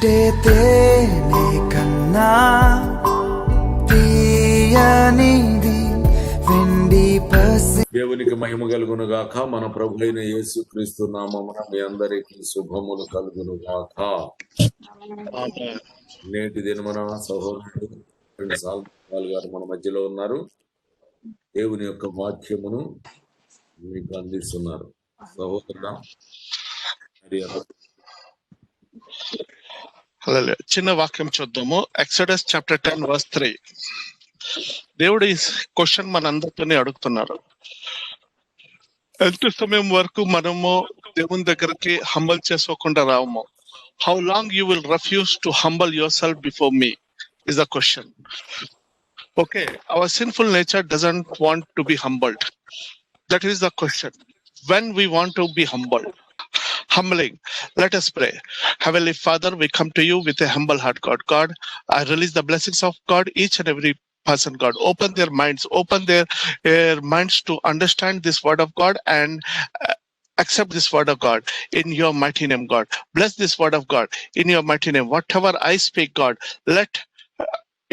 పుట్టే తేనె కన్నా తీయనిది వెండి పసి. దేవునికి మహిమ కలుగును గాక. మన ప్రభు అయిన యేసు క్రీస్తు నామమున మీ అందరికీ శుభములు కలుగును గాక. నేటి దినమున సహోదరుడు సాల్ గారు మన మధ్యలో ఉన్నారు. దేవుని యొక్క వాక్యమును మీకు అందిస్తున్నారు. సహోదరుడా, చిన్న వాక్యం చూద్దాము. Exodus chapter 10 verse 3. దేవుడు ఈ క్వశ్చన్ మనందరితోనే అడుగుతున్నారు. ఎంత సమయం వరకు మనము దేవుని దగ్గరికి హంబల్ చేసుకోకుండా రావము? How long you will refuse to humble your self before me is the question. Okay, our sinful nature doesn't want to be humbled. That is the question. When we want to be humbled, humbling. Let us pray. Heavenly Father, we come to you with a humble heart, God. God, I release the blessings of God, each and every person, God. Open their minds to understand this word of God and accept this word of God in your mighty name, God. Bless this word of God in your mighty name. Whatever I speak, God, let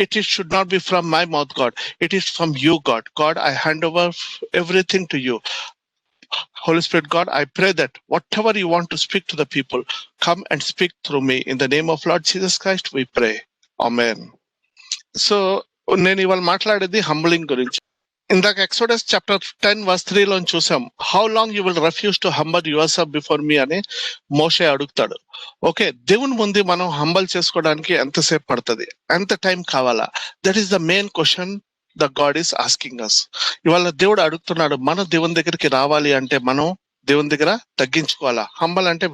it should not be from my mouth, God. It is from you, God. God, I hand over everything to you. Holy Spirit, God, I pray that whatever you want to speak to the people, come and speak through me. In the name of Lord Jesus Christ, we pray. Amen. So, నేను ఇవాళ మాట్లాడేది humbling గురించి. ఇందాక exodus chapter 10 verse 3 లో చూసాం. How long you will refuse to humble your self before మీ అని మోషే అడుగుతాడు. Okay, దేవుని ముందు మనం హంబల్ చేసుకోవడానికి ఎంతసేపు పడుతుంది, ఎంత టైం కావాలా? That is the main question the God is asking us. ఇవాళ దేవుడు అడుగుతున్నాడు, మనం దేవుని దగ్గరికి రావాలి అంటే మనం దేవుని దగ్గర తగ్గించుకోవాలా. హంబల్ అంటే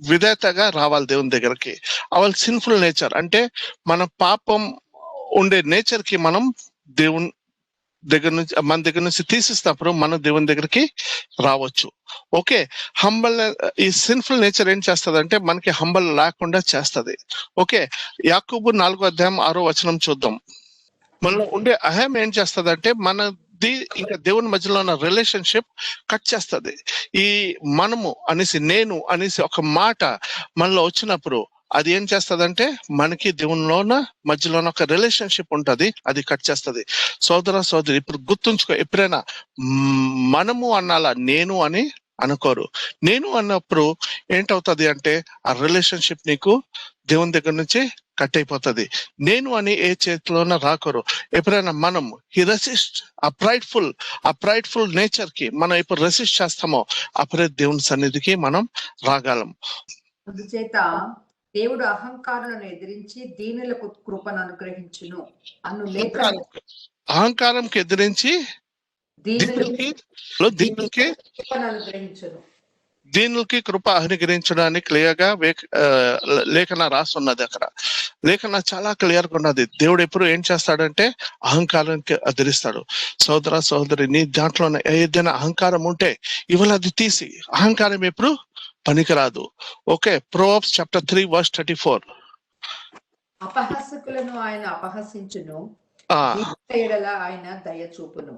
విధేయతగా రావాలి దేవుని దగ్గరికి. అవర్ సిన్ఫుల్ నేచర్ అంటే మన పాపం ఉండే నేచర్ కి మనం దేవుని మన దగ్గర నుంచి తీసిస్తున్నప్పుడు మనం దేవుని దగ్గరికి రావచ్చు. ఓకే, హంబల్ ఈ సిన్ఫుల్ నేచర్ ఏం చేస్తుంది అంటే మనకి హంబల్ లేకుండా చేస్తుంది. ఓకే, యాకోబు 4:6 చూద్దాం. మనలో ఉండే అహం ఏం చేస్తుంది అంటే మనది ఇంకా దేవుని మధ్యలో ఉన్న రిలేషన్షిప్ కట్ చేస్తుంది. ఈ మనము అనేసి, నేను అనేసి ఒక మాట మనలో వచ్చినప్పుడు అది ఏం చేస్తదంటే మనకి దేవునిలోన మధ్యలోన ఒక రిలేషన్షిప్ ఉంటది, అది కట్ చేస్తుంది. సోదరి ఇప్పుడు గుర్తుంచుకో, ఎప్పుడైనా మనము అనాలా, నేను అని అనుకోరు. నేను అన్నప్పుడు ఏంటవుతుంది అంటే ఆ రిలేషన్షిప్ నీకు దేవుని దగ్గర నుంచి కట్ అయిపోతుంది. నేను అని ఏ చేతిలోన రాకరు. ఎప్పుడైనా మనం ఈ రెసిస్ట్ ఆ ప్రైడ్ఫుల్ నేచర్ కి మనం ఎప్పుడు రెసిస్ట్ చేస్తామో అప్పుడే దేవుని సన్నిధికి మనం రాగలం. అందుచేత దేవుడు అహంకారులను ఎదిరించి దీనులకు కృపను అనుగ్రహించును అను లేఖ. అహంకారంకి ఎదిరించి దీనులకి కృప అనుగ్రహించడానికి క్లియర్ గా లేఖన రాస్తున్నది. అక్కడ లేఖన చాలా క్లియర్ గా ఉన్నది. దేవుడు ఎప్పుడు ఏం చేస్తాడంటే అహంకారానికి ఎదిరిస్తాడు. సోదరి నీ దాంట్లో ఏదైనా అహంకారం ఉంటే ఇవాళ అది తీసి, అహంకారం ఎప్పుడు పనికిరాదు. Okay, Proverbs chapter 3 verse 34. అపహాసకులను ఆయన అపహసించును, ఆయన దయ చూపును.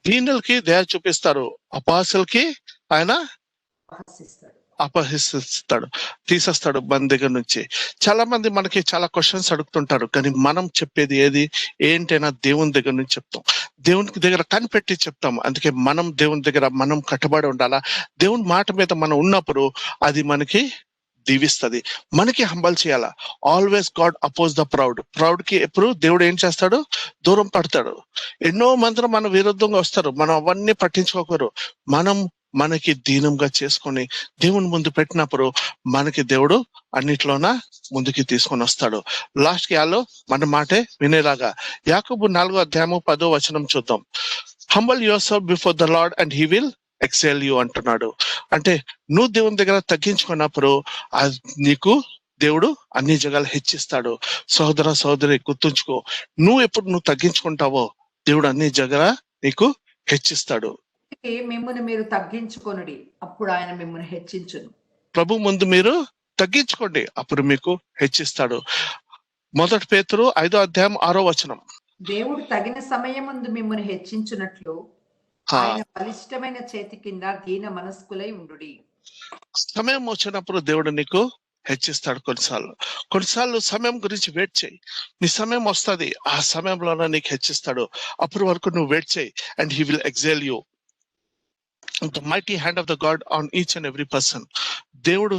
దీనులకి దయ చూపిస్తారు, అపహాసులకి ఆయన అపహసిస్తాడు, తీసేస్తాడు మన దగ్గర నుంచి. చాలా మంది మనకి చాలా క్వశ్చన్స్ అడుగుతుంటారు, కానీ మనం చెప్పేది ఏంటైనా దేవుని దగ్గర నుంచి చెప్తాం, దేవునికి దగ్గర కనిపెట్టి చెప్తాం. అందుకే మనం దేవుని దగ్గర మనం కట్టుబడి ఉండాలా. దేవుని మాట మీద మనం ఉన్నప్పుడు అది మనకి దీవిస్తుంది, మనకి హంబల్ చేయాలా. Always God oppose the proud కి ఎప్పుడు దేవుడు ఏం చేస్తాడు, దూరం పడతాడు. ఎన్నో మంది మన విరుద్ధంగా వస్తారు, మనం అవన్నీ పట్టించుకోకూడదు. మనకి దీనంగా చేసుకొని దేవుని ముందు పెట్టినప్పుడు మనకి దేవుడు అన్నిట్లోన ముందుకి తీసుకొని వస్తాడు. లాస్ట్ కి మన మాటే వినేలాగా యాకోబు 4:10 చూద్దాం. Humble your self before the lord and he will excel you అంటున్నాడు. అంటే నువ్వు దేవుని దగ్గర తగ్గించుకున్నప్పుడు నీకు దేవుడు అన్ని జగాలు హెచ్చిస్తాడు. సోదరి గుర్తుంచుకో, నువ్వు తగ్గించుకుంటావో దేవుడు అన్ని జగల నీకు హెచ్చిస్తాడు. మిమ్మల్ని మీరు తగ్గించుకొనుడి, అప్పుడు ఆయన మిమ్మల్ని హెచ్చించును. ప్రభు ముందు మీరు తగ్గించుకోండి, అప్పుడు మీకు హెచ్చిస్తాడు. 1 పేతురు 5:6 దేవుడు తగిన సమయమందు మిమ్మల్ని హెచ్చించునట్లు ఆయన బలిష్టమైన చేతి కింద దీన మనస్కులై ఉండుడి. సమయం వచ్చినప్పుడు దేవుడు నీకు హెచ్చిస్తాడు. కొన్నిసార్లు సమయం గురించి వెయిట్ చేయి. నీ సమయం వస్తుంది, ఆ సమయంలోనే నీకు హెచ్చిస్తాడు. అప్పటి వరకు నువ్వు వెయిట్ చేయి. And he will exhale you. The mighty hand of the God on each and every person. దేవుడు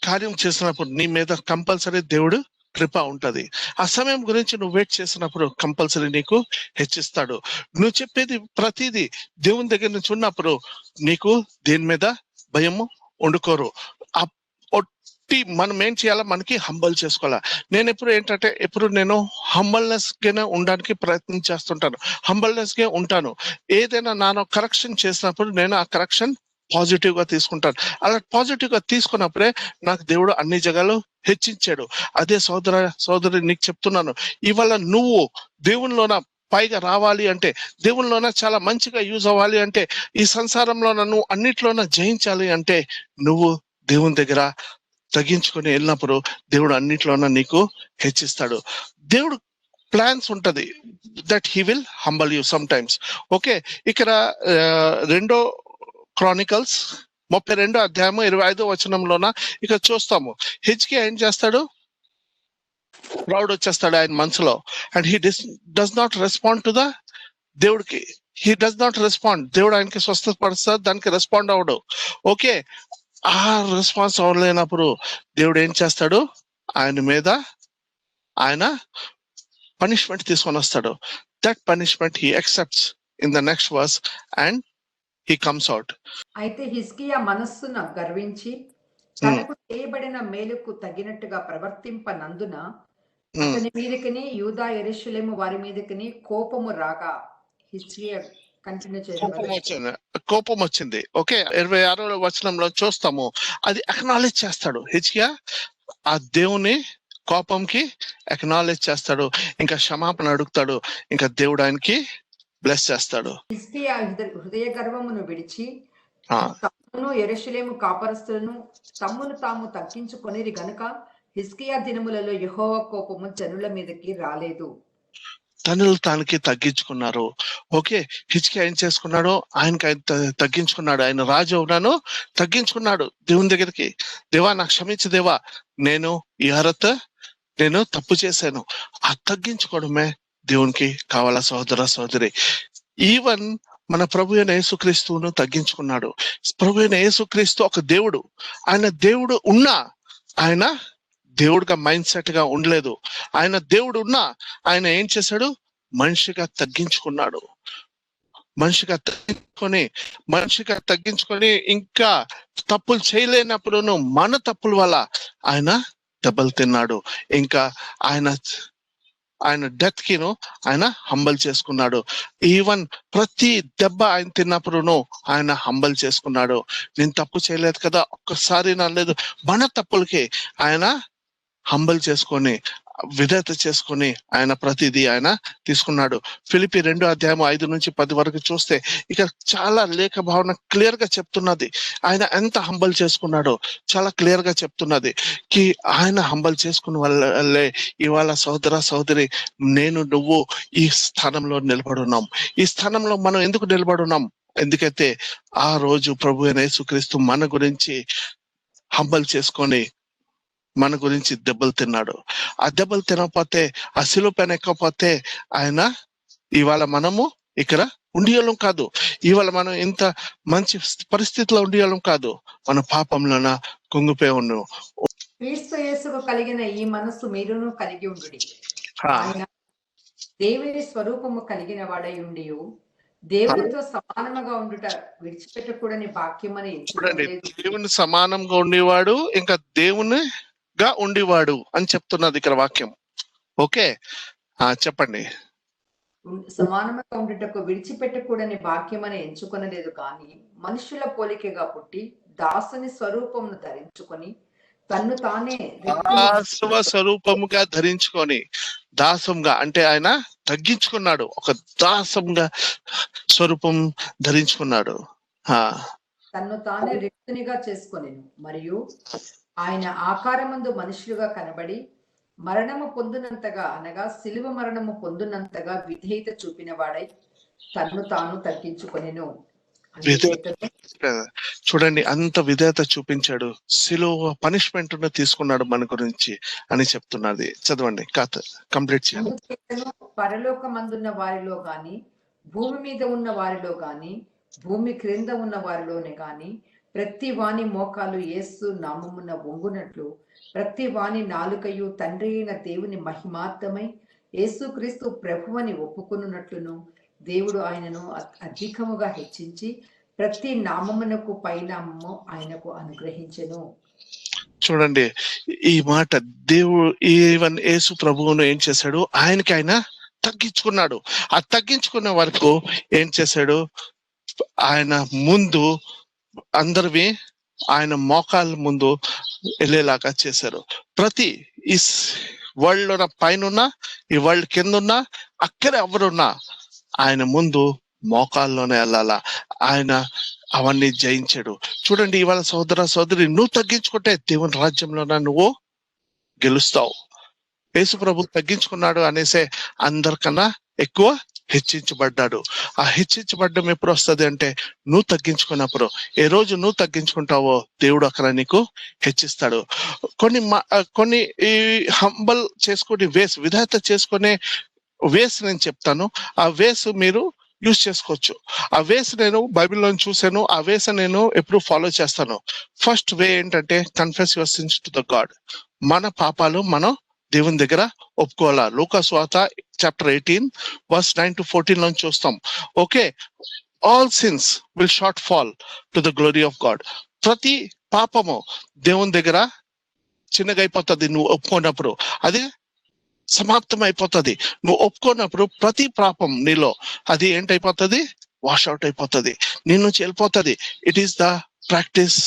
కార్యం చేసినప్పుడు నీ మీద కంపల్సరీ దేవుడు కృప ఉంటది. ఆ సమయం గురించి నువ్వు వెయిట్ చేసినప్పుడు కంపల్సరీ నీకు హెచ్చిస్తాడు. నువ్వు చెప్పేది ప్రతిదీ దేవుని దగ్గర నుంచి ఉన్నప్పుడు నీకు దేని మీద భయము వండుకోరు. మనం ఏం చేయాలా, మనకి హంబల్ చేసుకోవాలా. నేను ఎప్పుడు నేను హంబల్నెస్ గానే ఉండడానికి ప్రయత్నం చేస్తుంటాను, హంబల్నెస్ గా ఉంటాను. ఏదైనా నాను కరెక్షన్ చేసినప్పుడు నేను ఆ కరెక్షన్ పాజిటివ్ గా తీసుకుంటాను. అలా పాజిటివ్ గా తీసుకున్నప్పుడే నాకు దేవుడు అన్ని జగాలు హెచ్చించాడు. అదే సోదరి నీకు చెప్తున్నాను, ఇవాళ నువ్వు దేవునిలోన పైగా రావాలి అంటే, దేవునిలోన చాలా మంచిగా యూజ్ అవ్వాలి అంటే, ఈ సంసారంలోన నువ్వు అన్నిట్లోన జయించాలి అంటే, నువ్వు దేవుని దగ్గర తగ్గించుకొని వెళ్ళినప్పుడు దేవుడు అన్నిట్లోన నీకు హెచ్చిస్తాడు. దేవుడు ప్లాన్స్ ఉంటది that he will humble you some times. Okay, ఇక్కడ 2 క్రానికల్స్ 32 అధ్యాయము 25 వచనంలోన ఇక్కడ చూస్తాము. హిజ్కియా ఏం చేస్తాడు, ప్రౌడ్ వచ్చేస్తాడు ఆయన మనసులో. And he does not respond to the దేవుడికి. He does not respond. దేవుడు ఆయనకి స్వస్థపరుస్తాడు, దానికి రెస్పాండ్ అవడు. ఓకే, ఆ రెస్పాన్స్ అవ్వలేనప్పుడు దేవుడు ఏం చేస్తాడు, ఆయన మీద ఆయన పనిష్మెంట్ తీసుకొని వస్తాడు. That punishment he accepts in the next verse and he comes out. అయితే హిజ్కియా మనస్సున గర్వించి తనకు చేయబడిన మేలుకు తగినట్టుగా ప్రవర్తింపనందున అతని మీదకిని యూదా యెరూషలేము వారి మీదకిని కోపము రాగా హిజ్కియా కంటిన్యూ చేయాలి. కోపం వచ్చింది. ఓకే, 26వ వచనంలో చూస్తాము, అది అక్నాలెడ్జ్ చేస్తాడు హిజ్కియా. ఆ దేవుని కోపంకి అక్నాలెడ్జ్ చేస్తాడు, ఇంకా క్షమాపణ అడుగుతాడు, ఇంకా దేవుడు ఆయనకి బ్లెస్ చేస్తాడు. హిజ్కియా హృదయ గర్వమును విడిచి తమ్మును యెరూషలేము కాపరస్తులను తమ్మును తాము తగ్గించుకొనిరి గనుక హిజ్కియా దినములలో యెహోవా కోపము జనుల మీదకి రాలేదు. తనను తానికి తగ్గించుకున్నారు. ఓకే, హిజ్కియా ఏం చేసుకున్నాడు, ఆయనకి ఆయన తగ్గించుకున్నాడు. ఆయన రాజు అవునాను తగ్గించుకున్నాడు దేవుని దగ్గరికి. దేవా నాకు క్షమించు దేవా, నేను ఈ అర్హత నేను తప్పు చేశాను. ఆ తగ్గించుకోవడమే దేవునికి కావాలా సోదరి. ఈవెన్ మన ప్రభు అయిన యేసుక్రీస్తును తగ్గించుకున్నాడు. ప్రభు అయిన యేసుక్రీస్తు ఒక దేవుడు. ఆయన దేవుడు ఉన్నా ఆయన దేవుడిగా మైండ్ సెట్ గా ఉండలేదు. ఆయన దేవుడు ఉన్నా ఆయన ఏం చేశాడు, మనిషిగా తగ్గించుకున్నాడు. మనిషిగా తగ్గించుకొని ఇంకా తప్పులు చేయలేనప్పుడు మన తప్పుల వల్ల ఆయన దెబ్బలు తిన్నాడు. ఇంకా ఆయన డెత్ కిను ఆయన హంబల్ చేసుకున్నాడు. ఈవెన్ ప్రతి దెబ్బ ఆయన తిన్నప్పుడును ఆయన హంబల్ చేసుకున్నాడు. నేను తప్పు చేయలేదు కదా, ఒక్కసారి నలేదు. మన తప్పులకి ఆయన హంబల్ చేసుకొని విధేయత చేసుకొని ఆయన ప్రతిదీ ఆయన తీసుకున్నాడు. ఫిలిప్పీ 2వ అధ్యాయం 5-10 వరకు చూస్తే ఇక చాలా లేఖ భావన క్లియర్ గా చెప్తున్నది. ఆయన ఎంత హంబల్ చేసుకున్నాడో చాలా క్లియర్ గా చెప్తున్నది. కి ఆయన హంబల్ చేసుకున్న వల్లే ఇవాళ సోదరి నేను నువ్వు ఈ స్థానంలో నిలబడున్నాం. ఈ స్థానంలో మనం ఎందుకు నిలబడున్నాం, ఎందుకైతే ఆ రోజు ప్రభు అయిన యేసుక్రీస్తు మన గురించి హంబల్ చేసుకొని మన గురించి దెబ్బలు తిన్నాడు. ఆ దెబ్బలు తినకపోతే, ఆ శిలువ పైన ఎక్కకపోతే ఆయన ఇవాళ మనము ఇక్కడ ఉండేవాళ్ళం కాదు. ఇవాళ మనం ఇంత మంచి పరిస్థితిలో ఉండేవాళ్ళం కాదు. మన పాపంలోన కుంగిపోయి ఉన్నాం. క్రీస్తు యేసుకు కలిగిన ఈ మనస్సు మీరును కలిగి ఉండుడి. ఆయన దేవుని స్వరూపము కలిగిన వాడై ఉండి దేవునితో సమానముగా ఉండుట విడిచిపెట్టకూడని భాగ్యమని దేవుని సమానంగా ఉండేవాడు, ఇంకా దేవునిగా ఉండేవాడు అని చెప్తున్నది ఇక్కడ వాక్యం. ఓకే, చెప్పండి. సమానముగా ఉండుటకు విడిచిపెట్టకూడని భాగ్యమని ఎంచుకొనలేదు కానీ మనుషుల పోలికగా పుట్టి దాసుని స్వరూపమును ధరించుకొని తన్ను తానే స్వరూపముగా ధరించుకొని, దాసంగా అంటే ఆయన తగ్గించుకున్నాడు, ఒక దాసంగా స్వరూపం ధరించుకున్నాడు. తన్ను తానే రిక్తునిగా చేసుకొని మరియు ఆయన ఆకారమందు మనుషులుగా కనబడి మరణము పొందినంతగా అనగా సిలువ మరణము పొందినంతగా విధేయత చూపిన వాడై తన్ను తాను తగ్గించుకొనెను. అందుచేతనే చూడండి, అంత విధేయత చూపించాడు, సిలువ పనిష్మెంట్ తీసుకున్నాడు మన గురించి అని చెప్తున్నది. చదవండి, కంప్లీట్ చేయాలి. అందుచేతను పరలోకమందున్న వారిలో గాని, భూమి మీద ఉన్న వారిలో గాని, భూమి క్రింద ఉన్న వారిలోనే గాని, ప్రతి వాని మోకాలు యేసు నామమున వంగునట్లు, ప్రతి వాని నాలుకయు తండ్రి అయిన దేవుని మహిమార్థమై యేసుక్రీస్తు ప్రభువని ఒప్పుకొనున్నట్లును దేవుడు ఆయనను అధికముగా హెచ్చించి ప్రతి నామమునకు పైనామము ఆయనకు అనుగ్రహించెను. చూడండి ఈ మాట, దేవుడు ఈవెన్ యేసు ప్రభువును ఏం చేశాడు, ఆయనకి ఆయన తగ్గించుకున్నాడు. ఆ తగ్గించుకున్న వరకు ఏం చేశాడు, ఆయన ముందు అందరివి ఆయన మోకాళ్ళ ముందు వెళ్ళేలాగా చేశారు. ప్రతి ఈ వరల్డ్ లో పైన ఈ వరల్డ్ కింద ఉన్నా, అక్కడ ఎవరున్నా ఆయన ముందు మోకాల్లోనే వెళ్ళాలా. ఆయన అవన్నీ జయించాడు. చూడండి, ఇవాళ సోదర సోదరి, నువ్వు తగ్గించుకుంటే దేవుని రాజ్యంలోన నువ్వు గెలుస్తావు. యేసు ప్రభు తగ్గించుకున్నాడు అనేసే అందరికన్నా ఎక్కువ హెచ్చించబడ్డాడు. ఆ హెచ్చించబడ్డం ఎప్పుడు వస్తుంది అంటే, నువ్వు తగ్గించుకున్నప్పుడు. ఏ రోజు నువ్వు తగ్గించుకుంటావో దేవుడు అక్కడ నీకు హెచ్చిస్తాడు. కొన్ని ఈ హంబల్ చేసుకుని విధేయత చేసుకునే వేస్ నేను చెప్తాను. ఆ వేస్ మీరు యూజ్ చేసుకోవచ్చు. ఆ వేస్ నేను బైబిల్లో చూసాను. ఆ వేస్ నేను ఎప్పుడు ఫాలో చేస్తాను. ఫస్ట్ వే ఏంటంటే, confess your sins to the God. మన పాపాలు మనం దేవుని దగ్గర ఒప్పుకోవాలా. లూకా సువార్త చాప్టర్ 18 వర్స్ 9 to 14 నుంచి చూస్తాం. Okay, all since will short fall to the glory of God. ప్రతి పాపము దేవుని దగ్గర చిన్నగా అయిపోతుంది నువ్వు ఒప్పుకున్నప్పుడు. అది సమాప్తం అయిపోతుంది. నువ్వు ఒప్పుకున్నప్పుడు ప్రతి పాపం నీలో అది ఏంటైపోతుంది, వాష్ అవుట్ అయిపోతుంది, నీ నుంచి వెళ్ళిపోతుంది. It is the practice.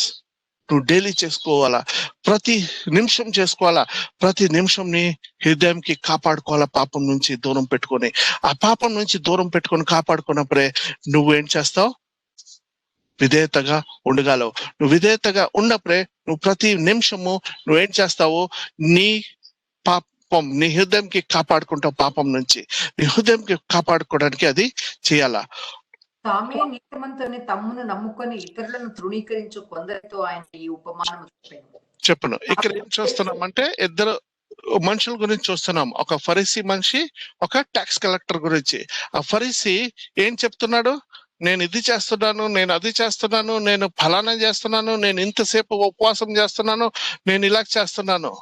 నువ్వు డైలీ చేసుకోవాలా, ప్రతి నిమిషం చేసుకోవాలా. ప్రతి నిమిషం నీ హృదయంకి కాపాడుకోవాలా, పాపం నుంచి దూరం పెట్టుకొని. ఆ పాపం నుంచి దూరం పెట్టుకొని కాపాడుకున్నప్పుడే నువ్వేం చేస్తావు, విధేయతగా ఉండగలవు. నువ్వు విధేయతగా ఉన్నప్పుడే నువ్వు ప్రతి నిమిషము నువ్వేం చేస్తావు, నీ నీ హృదయంకి కాపాడుకుంటావు. పాపం నుంచి నీ హృదయంకి కాపాడుకోవడానికి అది చేయాలా. తామే నీతిమంతుని తమ్మును నమ్ముకొని ఇతరులను తృణీకరించు కొందరితో ఆయన ఈ ఉపమానం చెప్పను. ఇక్కడ ఏం చూస్తున్నామంటే, ఇద్దరు మనుషుల గురించి చూస్తున్నాం. ఒక ఫరీసీ మనిషి, ఒక ట్యాక్స్ కలెక్టర్ గురించి. ఆ ఫరీసీ ఏం చెప్తున్నాడు, నేను ఇది చేస్తున్నాను, నేను అది చేస్తున్నాను, నేను ఫలానా చేస్తున్నాను, నేను ఇంతసేపు ఉపవాసం చేస్తున్నాను, నేను ఇలా చేస్తున్నాను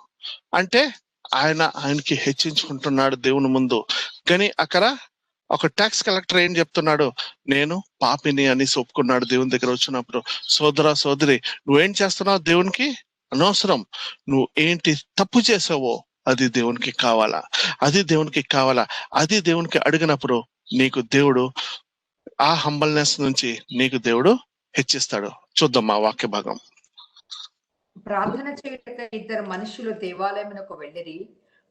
అంటే ఆయనకి హెచ్చించుకుంటున్నాడు దేవుని ముందు. కానీ అక్కడ ఒక ట్యాక్స్ కలెక్టర్ ఏం చెప్తున్నాడు, నేను పాపిని అని ఒప్పుకున్నాడు దేవుని దగ్గర వచ్చినప్పుడు. సోదరా సోదరి, నువ్వేం చేస్తున్నావు దేవునికి అనవసరం. నువ్వు ఏంటి తప్పు చేసావో అది దేవునికి కావాలా, అది దేవునికి కావాలా. అది దేవునికి అడిగినప్పుడు నీకు దేవుడు ఆ హంబల్నెస్ నుంచి నీకు దేవుడు హెచ్చిస్తాడు. చూద్దాం ఆ వాక్య భాగం. ప్రార్థన చేయటక ఇద్దరు మనుషులు దేవాలయమునకు వెళ్ళిరి.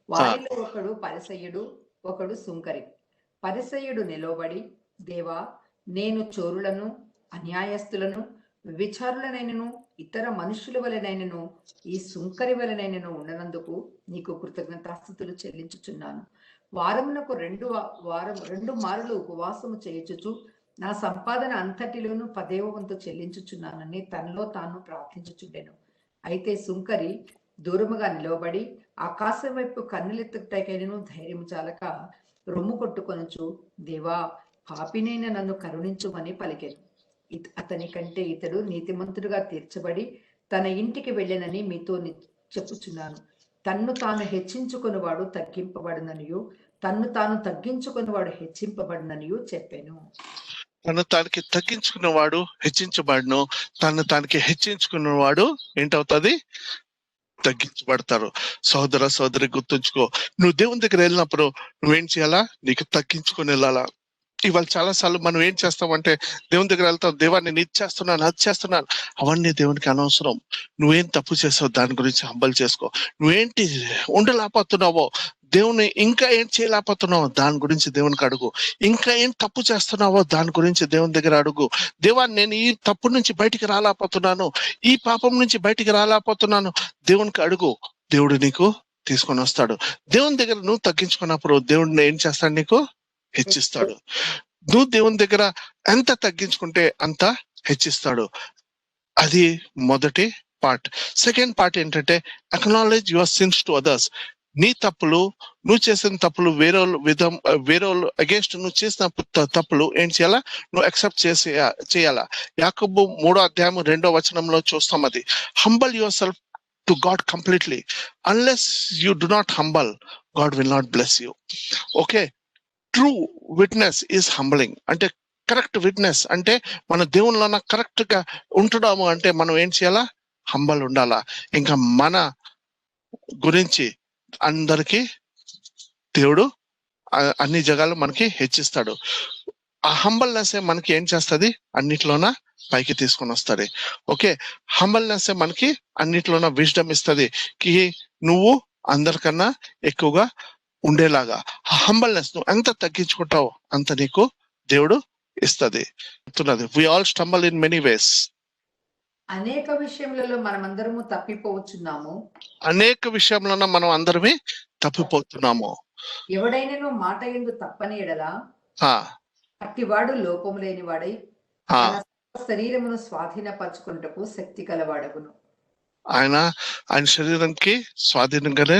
వారిలో ఒకడు పరిసయ్యుడు, ఒకడు సుంకరి. పరిసయ్యుడు నిలవబడి, దేవా, నేను చోరులను, అన్యాయస్తులను, విచారులనైనను, ఇతర మనుషుల వలెనైనను, ఈ సుంకరి వలెనైనను ఉండనందుకు నీకు కృతజ్ఞతాస్తుతులు చెల్లించుచున్నాను. వారమునకు రెండు మారులు ఉపవాసము చేయుచుచు నా సంపాదన అంతటిలోను 10వ వంతు చెల్లించుచున్నానని తనలో తాను ప్రార్థించుచుండెను. అయితే సుంకరి దూరముగా నిలవబడి ఆకాశం వైపు కన్నులెత్తుటకైనను ధైర్యం చాలక రొమ్ము కొట్టుకొనుచు, దేవా, పాపినైన నన్ను కరుణించుమని పలికెను. అతని కంటే ఇతడు నీతిమంతుడుగా తీర్చబడి తన ఇంటికి వెళ్ళనని మీతో చెప్పుచున్నాను. తన్ను తాను హెచ్చించుకుని వాడు తగ్గింపబడిననియు, తన్ను తాను తగ్గించుకుని వాడు హెచ్చింపబడిననియు చెప్పాను. తను తానికి తగ్గించుకున్నవాడు హెచ్చించబడను, తను తానికి హెచ్చించుకున్నవాడు ఏంటవుతుంది, తగ్గించబడతారు. సోదర సోదరి, గుర్తుంచుకో, నువ్వు దేవుని దగ్గర వెళ్ళినప్పుడు నువ్వేం చేయాలా, నీకు తగ్గించుకొని వెళ్ళాలా. ఇవాళ చాలా సార్లు మనం ఏం చేస్తామంటే, దేవుని దగ్గర వెళ్తాం, దేవా నేను ఇది చేస్తున్నాను, అది చేస్తున్నాను. అవన్నీ దేవునికి అనవసరం. నువ్వేం తప్పు చేస్తావు దాని గురించి హంబల్ చేసుకో. నువ్వేంటి ఉండలేకపోతున్నావో, దేవుని ఇంకా ఏం చేయలేకపోతున్నావో దాని గురించి దేవునికి అడుగు. ఇంకా ఏం తప్పు చేస్తున్నావో దాని గురించి దేవుని దగ్గర అడుగు. దేవా, నేను ఈ తప్పు నుంచి బయటికి రాలేకపోతున్నాను, ఈ పాపం నుంచి బయటికి రాలేకపోతున్నాను, దేవునికి అడుగు. దేవుడు నీకు తీసుకొని వస్తాడు. దేవుని దగ్గర నువ్వు తగ్గించుకున్నప్పుడు దేవుడిని ఏం చేస్తాడు, నీకు హెచ్చిస్తాడు. నువ్వు దేవుని దగ్గర ఎంత తగ్గించుకుంటే అంత హెచ్చిస్తాడు. అది మొదటి పార్ట్. సెకండ్ పార్ట్ ఏంటంటే acknowledge your sins to others. నీ తప్పులు, నువ్వు చేసిన తప్పులు వేరే అగేన్స్ట్ నువ్వు చేసిన తప్పులు ఏం చేయాలా, నువ్వు యాక్సెప్ట్ చేయాలా. యాకోబు 3:2 చూస్తాం అది. Humble your self to God completely. Unless you do not humble, God will not bless you. Okay, true witness is humbling. అంటే కరెక్ట్ విట్నెస్ అంటే మన దేవునిలోన కరెక్ట్ గా ఉంటున్నాము అంటే మనం ఏం చేయాలా, హంబల్ ఉండాలా. ఇంకా మన గురించి అందరికి దేవుడు అన్ని జగాలు మనకి హెచ్చిస్తాడు. ఆ హంబల్నెస్ మనకి ఏం చేస్తుంది, అన్నిట్లోన పైకి తీసుకొని వస్తుంది. ఓకే, హంబల్నెస్ మనకి అన్నిట్లోన విజ్డమ్ ఇస్తుంది కి నువ్వు అందరికన్నా ఎక్కువగా ఉండేలాగా. హంబల్నెస్ నువ్వు ఎంత తగ్గించుకుంటావు అంత నీకు దేవుడు ఇస్తుంది. We all stumble in many ways. అనేక విషయములలో మనమందరము తప్పిపోవచ్చున్నాము. అనేక విషయంలోన మనం అందరమే తప్పిపోతున్నాము. ఎవడైనను మాట యందు తప్పని ఎడలా అట్టివాడు లోపము లేని వాడై తన శరీరమును స్వాధీనపరచుకున్నటకు శక్తి గలవాడగును. ఆయన శరీరంకి స్వాధీనంగానే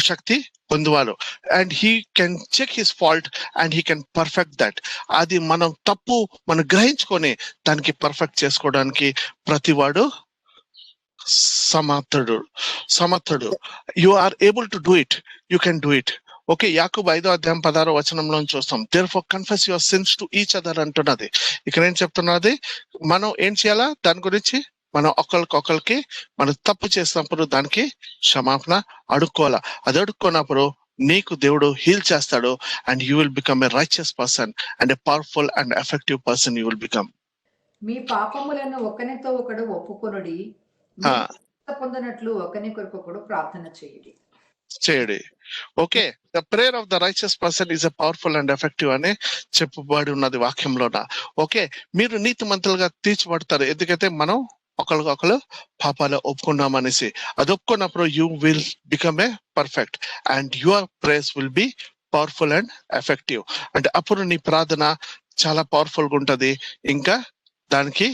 శక్తి పొందువాడు. And he can check his fault and he can perfect that. అది మనం తప్పు మనం గ్రహించుకొని దానికి పర్ఫెక్ట్ చేసుకోవడానికి ప్రతివాడు సమర్థుడు. You are able to do it, you can do it. Okay, యాకోబు 5:16 చూస్తాం. Therefore confess your sins to each other అంటున్నది. ఇక్కడ ఏం చెప్తున్నది, మనం ఏం చేయాలా, దాని గురించి మనం ఒకరికి మనం తప్పు చేసినప్పుడు దానికి క్షమాపణ అడుక్కోవాలా. అది అడుక్కున్నప్పుడు నీకు దేవుడు హీల్ చేస్తాడు. And you will become a righteous person and a powerful and effective person you will become. మీ పాపములను ఒకనితో ఒకడు ఒప్పుకొనుడి, పొందినట్లు ఒకని కొరకు ప్రార్థన చేయండి. Okay, the prayer of the righteous person is a powerful and effective అని చెప్పబడి ఉన్నది వాక్యంలోన. ఓకే, మీరు నీతిమంతులుగా తీర్చబడతారు ఎందుకైతే మనం ఒకరు పాపాలు ఒప్పుకున్నామనేసి. అది ఒప్పుకున్నప్పుడు you will become a perfect and your prayers will be powerful and effective. అంటే అప్పుడు నీ ప్రార్థన చాలా పవర్ఫుల్ గా ఉంటది. ఇంకా దానికి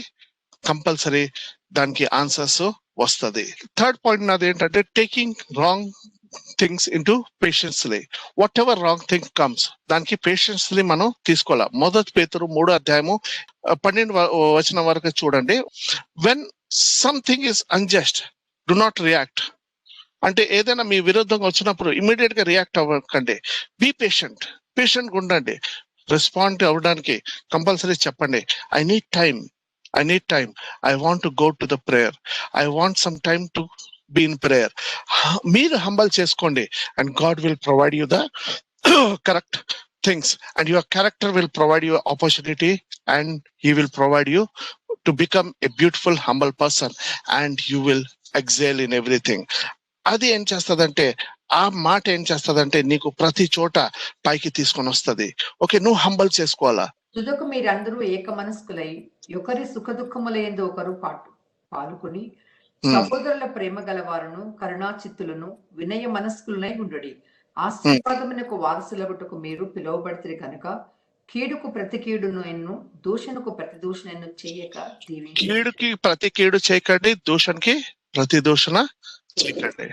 కంపల్సరీ దానికి ఆన్సర్స్ వస్తుంది. థర్డ్ పాయింట్ నాది ఏంటంటే taking wrong things into patiently. Whatever wrong thing comes దానికి పేషెన్స్లీ మనం తీసుకోవాలి. 1 పేతురు 3:12 వరకు చూడండి. When something is unjust do not react. అంటే ఏదైనా మీ విరుద్ధంగా వచ్చినప్పుడు ఇమీడియట్ గా రియాక్ట్ అవ్వకండి. బీ పేషెంట్ గా ఉండండి. రెస్పాండ్ అవ్వడానికి కంపల్సరీ చెప్పండి, I need time, I want to go to the prayer, I want some time to be in prayer. మీరు హంబల్ చేసుకోండి and God will provide you the correct things and your character will provide you opportunity and he will provide you to become a beautiful humble person and you will excel in everything. అది ఏం చేస్తదంటే, ఆ మాట ఏం చేస్తదంటే నీకు ప్రతి చోట పైకి తీసుకొని వస్తుంది. ఓకే, నువ్వు హంబల్ చేసుకోవాలా. తుదకు మీరందరూ ఏక మనస్కులై ఒకరి సుఖ దుఃఖములందు ఒకరు పాల్గొని సహోదరుల ప్రేమ గలవారును కరుణాచిత్తులను వినయ మనస్కులనై ఉండుడి. ఆశీర్వాదమునకు వారసులగుటకు మీరు పిలువబడితే కనుక కీడుకు ప్రతి కీడును ఎన్ను, దూషణకు ప్రతి దూషణ చేయక దీవించండి. కీడుకి ప్రతి కీడు చేయకండి, దూషణకి ప్రతి దూషణ చేయకండి.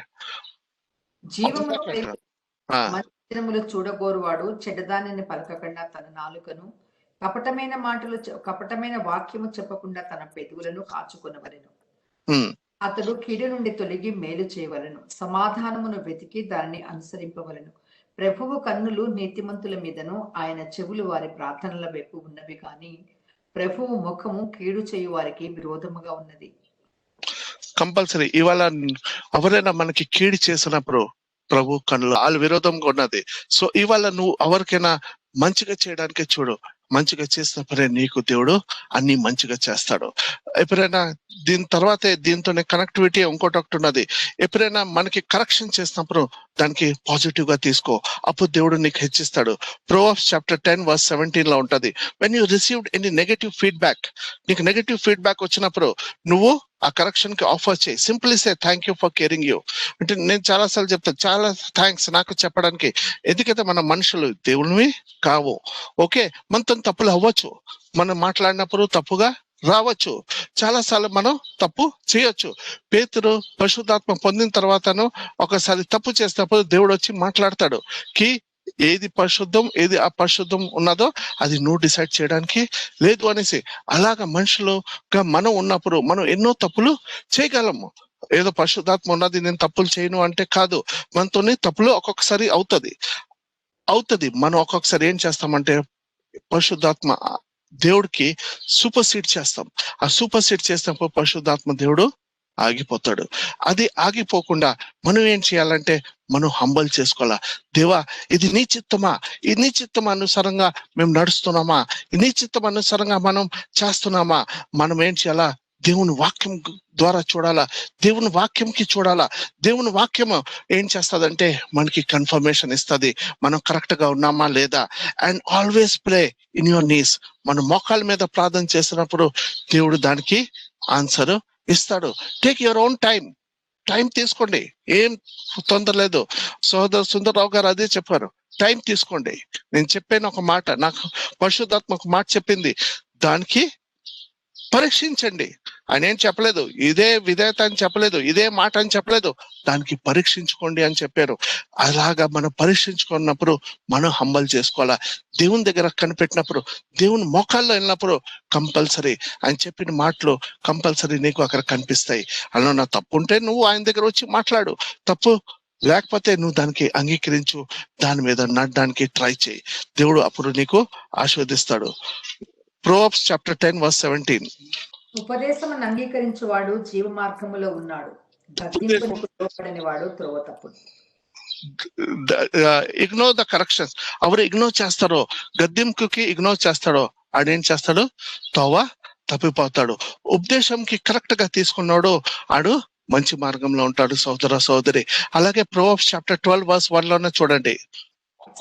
జీవములు చూడగోరువాడు చెడ్డదానిని పలకకుండా తన నాలుకను, కపటమైన వాక్యము చెప్పకుండా తన పెదవులను కాచుకొనవలెను. అతడు కీడు నుండి తొలగి మేలు చేయవలెను, సమాధానమును వెతికి దానిని అనుసరింపవలెను. ప్రభువు కన్నులు నీతిమంతుల మీదను ఆయన చెవులు వారి ప్రార్థనల వైపు ఉన్నవి కానీ ప్రభువు ముఖము కీడు చేయు వారికి విరోధముగా ఉన్నది. కంపల్సరీ ఇవాళ ఎవరైనా మనకి కీడు చేసినప్పుడు ప్రభు కన్నులు వాళ్ళ విరోధంగా ఉన్నది. సో ఇవాళ నువ్వు ఎవరికైనా మంచిగా చేయడానికే చూడు. మంచిగా చేసినప్పుడే నీకు దేవుడు అన్ని మంచిగా చేస్తాడు. ఎప్పుడైనా దీంతోనే కనెక్టివిటీ ఇంకోటి ఉన్నది. ఎప్పుడైనా మనకి కరెక్షన్ చేసినప్పుడు దానికి పాజిటివ్ గా తీసుకో, అప్పుడు దేవుడు నీకు హెచ్చిస్తాడు. Proverbs chapter 10:17 ఉంటది. When you received any negative feedback, నీకు నెగటివ్ ఫీడ్బ్యాక్ వచ్చినప్పుడు నువ్వు ఆ కరెక్షన్ కి ఆఫర్ చేయి. Simply say thank you for caring you. అంటే నేను చాలాసార్లు చెప్తాను, చాలా థ్యాంక్స్ నాకు చెప్పడానికి. ఎందుకంటే మన మనుషులు దేవునివి కావు. ఓకే, మనతో తప్పులు అవ్వచ్చు, మనం మాట్లాడినప్పుడు తప్పుగా రావచ్చు, చాలాసార్లు మనం తప్పు చేయొచ్చు. పేతురు పరిశుద్ధాత్మ పొందిన తర్వాతను ఒకసారి తప్పు చేసినప్పుడు దేవుడు వచ్చి మాట్లాడతాడు కి ఏది పరిశుద్ధం ఏది అపరిశుద్ధం ఉన్నదో అది నువ్వు డిసైడ్ చేయడానికి లేదు అనేసి. అలాగా మనుషులుగా మనం ఉన్నప్పుడు మనం ఎన్నో తప్పులు చేయగలము. ఏదో పరిశుద్ధాత్మ ఉన్నది నేను తప్పులు చేయను అంటే కాదు, మనతోనే తప్పులు ఒక్కొక్కసారి అవుతుంది. మనం ఒక్కొక్కసారి ఏం చేస్తామంటే పరిశుద్ధాత్మ దేవుడికి సూపర్ సీడ్ చేస్తాం. ఆ సూపర్ సీడ్ చేసినప్పుడు పరిశుద్ధాత్మ దేవుడు ఆగిపోతాడు. అది ఆగిపోకుండా మనం ఏం చేయాలంటే మనం హంబల్ చేసుకోవాలా. దేవా, ఇది నీ చిత్తమా, ఇది నీ చిత్తం అనుసారంగా మేము నడుస్తున్నామా, నీ చిత్తం అనుసారంగా మనం చేస్తున్నామా. మనం ఏం చేయాలా, దేవుని వాక్యం ద్వారా చూడాలా, దేవుని వాక్యంకి చూడాలా. దేవుని వాక్యం ఏం చేస్తుందంటే మనకి కన్ఫర్మేషన్ ఇస్తుంది మనం కరెక్ట్ గా ఉన్నామా లేదా. And always pray in your knees. మన మోకాళ్ళ మీద ప్రార్థన చేసినప్పుడు దేవుడు దానికి ఆన్సర్ ఇస్తాడు. టేక్ యువర్ ఓన్ టైం తీసుకోండి, ఏం తొందర లేదు. సుందరరావు గారు అదే చెప్పారు, టైం తీసుకోండి. నేను చెప్పాను ఒక మాట, నాకు పరిశుద్ధాత్మ ఒక మాట చెప్పింది, దానికి పరీక్షించండి. ఆయన ఏం చెప్పలేదు ఇదే విధేయత అని చెప్పలేదు, ఇదే మాట అని చెప్పలేదు, దానికి పరీక్షించుకోండి అని చెప్పారు. అలాగా మనం పరీక్షించుకున్నప్పుడు మనం హంబల్ చేసుకోవాలా. దేవుని దగ్గర కనిపెట్టినప్పుడు, దేవుని మోకాల్లో వెళ్ళినప్పుడు కంపల్సరీ ఆయన చెప్పిన మాటలు కంపల్సరీ నీకు అక్కడ కనిపిస్తాయి. అలా నా తప్పు ఉంటే నువ్వు ఆయన దగ్గర వచ్చి మాట్లాడు, తప్పు లేకపోతే నువ్వు దానికి అంగీకరించు, దాని మీద నడడానికి ట్రై చేయి. దేవుడు అప్పుడు నీకు ఆశీర్వదిస్తాడు. Proverbs chapter 10 verse 17. ఉపదేశమును అంగీకరించువాడు జీవ మార్గములో ఉన్నాడు, గద్దింపునకు లోబడని వాడు త్రోవ తప్పును. Ignore the corrections. ఎవరు ఇగ్నోర్ చేస్తారో, గద్దింపుకి ఇగ్నోర్ చేస్తాడో ఆడేం చేస్తాడు, తోవ తప్పిపోతాడు. ఉపదేశంకి కరెక్ట్ గా తీసుకున్నాడు ఆడు మంచి మార్గంలో ఉంటాడు. సోదరి అలాగే Proverbs chapter 12 verse 1 లోనే చూడండి,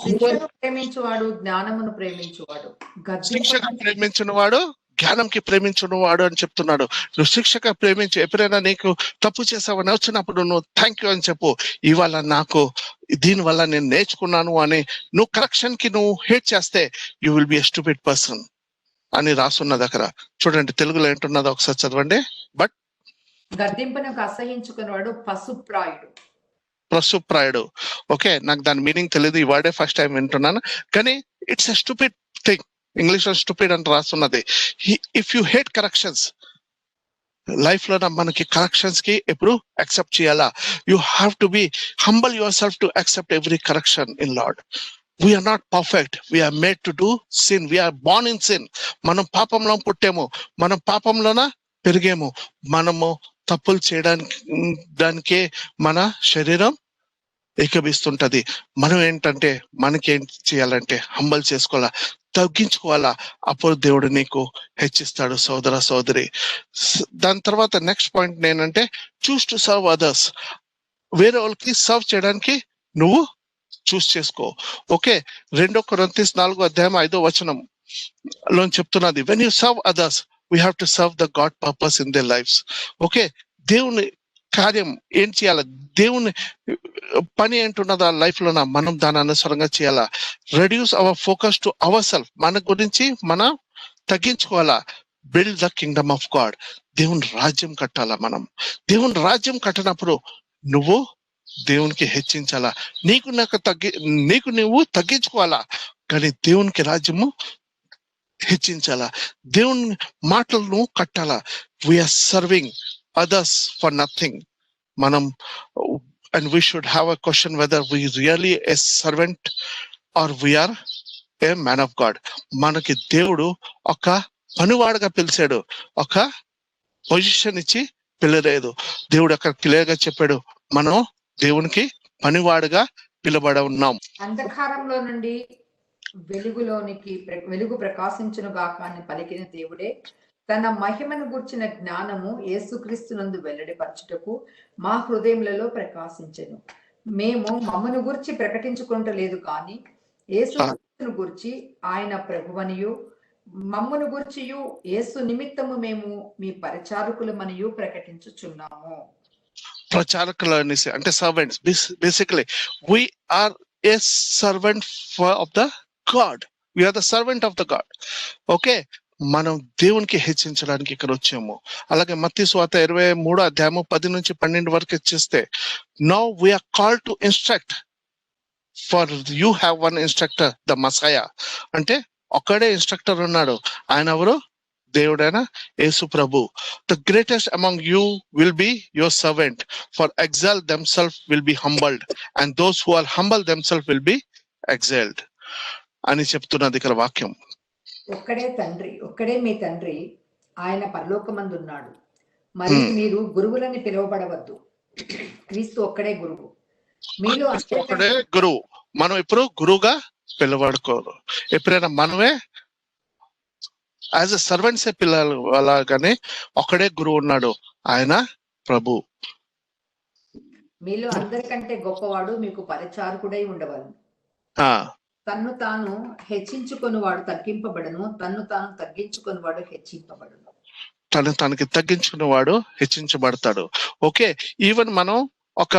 శిక్షను ప్రేమించువాడు జ్ఞానమును ప్రేమించువాడు, శిక్షగా ప్రేమించిన వాడు జ్ఞానంకి ప్రేమించిన వాడు అని చెప్తున్నాడు. నువ్వు శిక్షగా ప్రేమించు. ఎప్పుడైనా నీకు తప్పు చేసావని వచ్చినప్పుడు నువ్వు థ్యాంక్ యూ అని చెప్పు, ఇవాళ నాకు దీని వల్ల నేను నేర్చుకున్నాను అని. నువ్వు కరెక్షన్ కి నువ్వు హేట్ చేస్తే you will B a stupid person అని రాసున్నది అక్కడ. చూడండి తెలుగులో ఏంటున్నదో ఒకసారి చదవండి. బట్ గద్దింపునకు అసహించుకున్నవాడు పశుప్రాయుడు. ఓకే, నాకు దాని మీనింగ్ తెలియదు, ఈ వర్డే ఫస్ట్ టైం వింటున్నాను. కానీ it's a stupid thing. English లో స్టూపిడ్ అని రాస్తున్నది. If you hate corrections, life లో మనకి కరెక్షన్స్ కి ఎప్పుడు యాక్సెప్ట్ చేయాలా. You have to be humble your self to accept every correction in Lord. We are not perfect, we are made to do sin, we are born in sin. మనం పాపంలో పుట్టాము, మనం పాపంలోన పెరిగాము, మనము తప్పులు చేయడానికే మన శరీరం ఏకభిస్తుంటది. మనం ఏంటంటే మనకేం చేయాలంటే హంబల్ చేసుకోవాలా, తగ్గించుకోవాలా. అప్పుడు దేవుడు నీకు హెచ్చిస్తాడు సోదరి. దాని తర్వాత నెక్స్ట్ పాయింట్ ఏంటంటే చూస్ టు సర్వ్ అదర్స్. వేరే వాళ్ళకి సర్వ్ చేయడానికి నువ్వు చూస్ చేసుకో. ఓకే, 2 కొరింథీయులు 4:5 లో చెప్తున్నది, when you serve others we have to serve the God purpose in their lives. Okay, దేవుని కార్యం ఏం చేయాలి, దేవుని పని ఏంటున్నదా లైఫ్ లోన మనం దాని అనుసారంగా చేయాలా. Reduce our focus to our self. మన గురించి మనం తగ్గించుకోవాలా. Build the kingdom of God. దేవుని రాజ్యం కట్టాలా. మనం దేవుని రాజ్యం కట్టినప్పుడు నువ్వు దేవునికి హెచ్చించాలా. నీకు నువ్వు తగ్గించుకోవాలా, కానీ దేవునికి రాజ్యము హెచ్చించాలా. దేవుని మాటలను కట్టాలా. We are serving others for nothing. మనం and we should have a question whether we really a servant or we are a man of God. మనకి దేవుడు ఒక పనివాడుగా పిలిచాడు, ఒక పొజిషన్ ఇచ్చి పిలలేదు. దేవుడు అక్కడ క్లియర్ గా చెప్పాడు, మనం దేవునికి పనివాడుగా పిలబడ ఉన్నాం. అంధకారంలో నుండి వెలుగు ప్రకాశించును గాక అని పలికిన దేవుడే తన మహిమను గూర్చిన జ్ఞానము యేసుక్రీస్తునందు వెల్లడిపరచుటకు మా హృదయములలో ప్రకాశించెను. మేము మమ్మను గూర్చి ప్రకటించుకుంటలేదు కానీ యేసుక్రీస్తును గూర్చి ఆయన ప్రభువనియు మమ్మను గూర్చియు యేసు నిమిత్తము మేము మీ పరిచారకులమనియు ప్రకటించుచున్నాము. ప్రచారకులు అనేసి అంటే servants. Basically we are a servant of the God. We are the servant of the God. Okay, మనం దేవునికి హెచ్చించడానికి ఇక్కడ వచ్చాము. అలాగే మత్తయి సువార్త 23:10-12 వరకు చూస్తే, now we are called to instruct, for you have one instructor the Messiah. అంటే ఒక్కడే ఇన్స్ట్రక్టర్ ఉన్నాడు, ఆయన ఎవరు? దేవుడైన యేసు ప్రభు. The greatest among you will be your servant, for exalt themself will be humbled and those who are humble themself will be exalted అని చెప్తున్నది ఇక్కడ వాక్యం. ఒక్కడే మీ తండ్రి, ఆయన పరలోకమందున్నాడు. మరియు మీరు గురువులని పిలువబడవద్దు, క్రీస్తు ఒక్కడే గురువు. మీలో ఒక్కడే గురువు. మనం ఇప్పుడు గురువుగా పిలవడుకోరు. ఎప్పుడైనా మనమే యాజ్ ఎ సర్వెంట్సే పిల్లలు అలాగానే ఒక్కడే గురువు ఉన్నాడు, ఆయన ప్రభు. మీలో అందరికంటే గొప్పవాడు మీకు పరిచారకుడై ఉండవలను. తన్ను తాను హెచ్చించుకొని వాడు తగ్గింపబడను, తన్ను తాను తగ్గించుకొని వాడు హెచ్చింపబడను. తను తనకి తగ్గించుకున్న వాడు హెచ్చించబడతాడు. ఓకే, ఈవెన్ మనం ఒక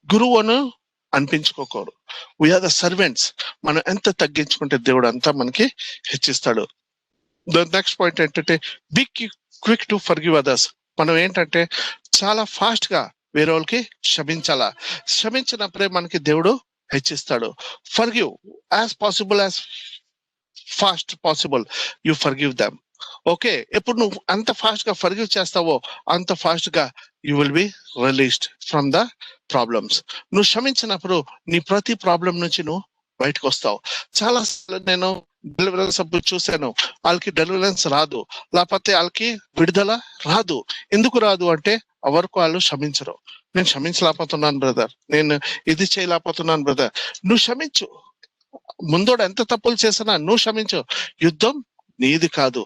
గురువును అనిపించుకోకూడదు. We are the servants. మనం ఎంత తగ్గించుకుంటే దేవుడు అంతా మనకి హెచ్చిస్తాడు. ద నెక్స్ట్ పాయింట్ ఏంటంటే, be quick to forgive others. మనం ఏంటంటే చాలా ఫాస్ట్ గా వేరే వాళ్ళకి క్షమించాలా. క్షమించినప్పుడే మనకి దేవుడు హెచ్చిస్తాడు. Forgive as possible, as fast possible you forgive them. Okay, ఎప్పుడు నువ్వు అంత ఫాస్ట్ గా ఫర్గివ్ చేస్తావో అంత ఫాస్ట్ గా you will be released from the problems. నువ్వు క్షమించినప్పుడు నీ ప్రతి ప్రాబ్లం నుంచి నువ్వు బయటకు వస్తావు. చాలా నేను డెలివరెన్స్ అప్పుడు చూశాను, వాళ్ళకి డెలివరెన్స్ రాదు, లేకపోతే వాళ్ళకి విడుదల రాదు. ఎందుకు రాదు అంటే ఎవరికి వాళ్ళు క్షమించరు. నేను క్షమించలేకపోతున్నాను బ్రదర్, నేను ఇది చేయలేకపోతున్నాను బ్రదర్. నువ్వు క్షమించు. ముందోడు ఎంత తప్పులు చేసినా నువ్వు క్షమించు. యుద్ధం నీది కాదు,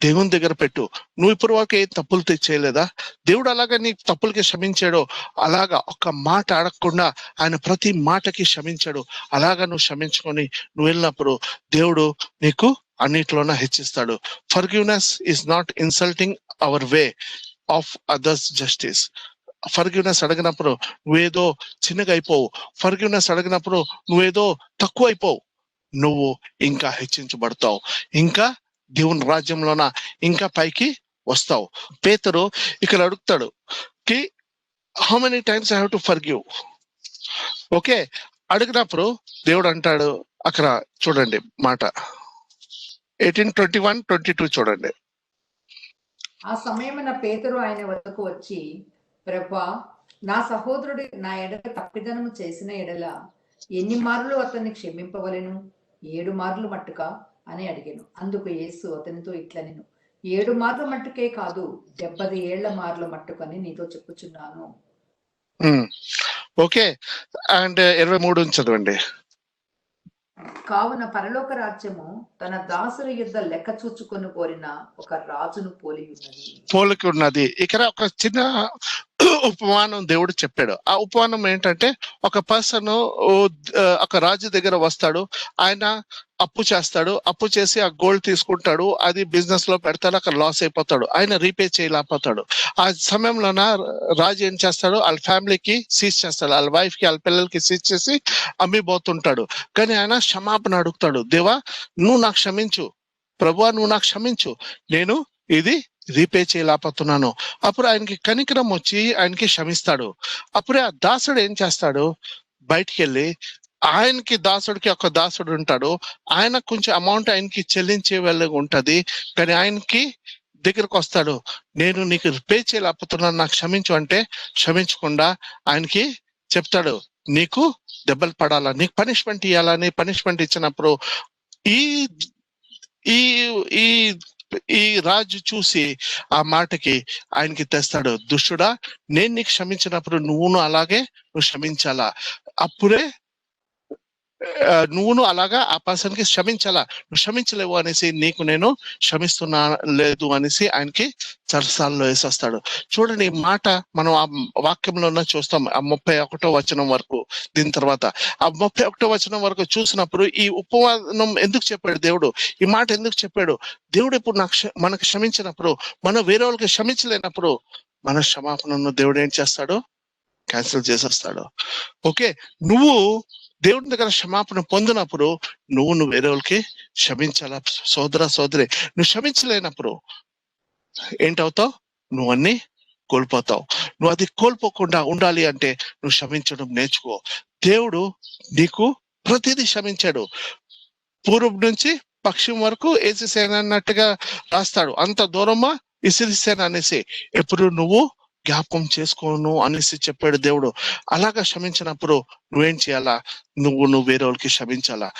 దేవుని దగ్గర పెట్టు. నువ్వు ఇప్పుడు వరకు ఏ తప్పులు చేయలేదా? దేవుడు అలాగా నీ తప్పులకి క్షమించాడు. అలాగా ఒక్క మాట అడగకుండా ఆయన ప్రతి మాటకి క్షమించాడు. అలాగా నువ్వు క్షమించుకొని నువ్వు వెళ్ళినప్పుడు దేవుడు నీకు అన్నిట్లోనే హెచ్చిస్తాడు. Forgiveness is not insulting our way of others justice. Forgiveness అడిగినప్పుడు నువ్వేదో చిన్నగా అయిపోవు. ఫర్గివ్నెస్ అడిగినప్పుడు నువ్వేదో తక్కువ అయిపోవు. నువ్వు ఇంకా హెచ్చించబడతావు, ఇంకా దేవుని రాజ్యంలోన ఇంకా పైకి వస్తావు. పేతురు ఇక్కడ అడుగుతాడు కి how many times I have to forgive. Okay, అడిగినప్పుడు దేవుడు అంటాడు, అక్కడ చూడండి మాట 18:21-22 చూడండి. ఆ సమయమున పేతురు ఆయన వద్దకు వచ్చి, ప్రభువా, నా సహోదరుడు నా ఎడల తప్పిదనము చేసిన ఎడల ఎన్ని మార్లు అతన్ని క్షమింపవలెను? 7 మార్లు మట్టుకా అని అడిగాను. అందుకు యేసు అతనితో ఇట్లనెను, 7 మార్లు మట్టుకే కాదు, 70 ఏళ్ల మార్ల మట్టుకని నీతో చెప్పుచున్నాను. ఓకే, అండ్ 23 చదవండి. కావున పరలోక రాజ్యము తన దాసుల యుద్ధ లెక్క చూచుకొని కోరిన ఒక రాజును పోలికి ఉన్నది. ఇక్కడ ఒక చిన్న ఉపమానం దేవుడు చెప్పాడు. ఆ ఉపమానం ఏంటంటే, ఒక పర్సన్ ఒక రాజు దగ్గర వస్తాడు, ఆయన అప్పు చేస్తాడు, అప్పు చేసి ఆ గోల్డ్ తీసుకుంటాడు, అది బిజినెస్ లో పెడతాడు, అక్కడ లాస్ అయిపోతాడు, ఆయన రీపే చేయలేకపోతాడు. ఆ సమయంలోన రాజు ఏం చేస్తాడు, వాళ్ళ ఫ్యామిలీకి సీజ్ చేస్తాడు, వాళ్ళ వైఫ్ కి వాళ్ళ పిల్లలకి సీజ్ చేసి అమ్మిపోతుంటాడు. కానీ ఆయన క్షమాపణ అడుగుతాడు, దేవా నువ్వు నాకు క్షమించు, ప్రభువా నువ్వు నాకు క్షమించు, నేను ఇది రీపే చేయలేకపోతున్నాను. అప్పుడు ఆయనకి కనికరం వచ్చి ఆయనకి క్షమిస్తాడు. అప్పుడే ఆ దాసుడు ఏం చేస్తాడు, బయటికి వెళ్ళి ఆయనకి దాసుడికి ఒక దాసుడు ఉంటాడు, ఆయన కొంచెం అమౌంట్ ఆయనకి చెల్లించే వెళ్ళగా ఉంటది, కానీ ఆయనకి దగ్గరకు వస్తాడు, నేను నీకు పే చేయలేకపోతున్నాను, నాకు క్షమించు అంటే క్షమించకుండా ఆయనకి చెప్తాడు, నీకు దెబ్బలు పడాలా, నీకు పనిష్మెంట్ ఇవ్వాలని. పనిష్మెంట్ ఇచ్చినప్పుడు ఈ ఈ ఈ ఈ రాజు చూసి ఆ మాటకి ఆయనకి తెస్తాడు, దుష్టుడా, నేను నీకు క్షమించినప్పుడు నువ్వును అలాగే నువ్వు క్షమించాలా, అప్పుడే నువ్వును అలాగా ఆ పర్సన్ కి క్షమించాలా, నువ్వు క్షమించలేవు అనేసి నీకు నేను క్షమిస్తున్నా లేదు అనేసి ఆయనకి చరసాల్లో వేసేస్తాడు. చూడండి ఈ మాట మనం ఆ వాక్యంలో చూస్తాం, ఆ 31వ వచనం వరకు. దీని తర్వాత ఆ 31వ వచనం వరకు చూసినప్పుడు ఈ ఉపమానం ఎందుకు చెప్పాడు దేవుడు, ఈ మాట ఎందుకు చెప్పాడు దేవుడు? ఇప్పుడు మనకు క్షమించినప్పుడు, మనం వేరే వాళ్ళకి క్షమించలేనప్పుడు మన క్షమాపణను దేవుడు ఏం చేస్తాడు, క్యాన్సిల్ చేసేస్తాడు. ఓకే, నువ్వు దేవుని దగ్గర క్షమాపణ పొందినప్పుడు నువ్వు వేరే వాళ్ళకి క్షమించాలా. సోదర సోదరి, నువ్వు క్షమించలేనప్పుడు ఏంటవుతావు? నువ్వు అన్ని కోల్పోతావు. నువ్వు అది కోల్పోకుండా ఉండాలి అంటే నువ్వు క్షమించడం నేర్చుకో. దేవుడు నీకు ప్రతిదీ క్షమించాడు. పూర్వం నుంచి పక్షం వరకు ఏసేసేన అన్నట్టుగా రాస్తాడు. అంత దూరమా ఇసిరిసేన అనేసి ఎప్పుడు నువ్వు జ్ఞాపకం చేసుకోను అనేసి చెప్పాడు దేవుడు. అలాగా క్షమించినప్పుడు నువ్వేం చేయాలా? నువ్వు వేరే వాళ్ళకి క్షమించాలా.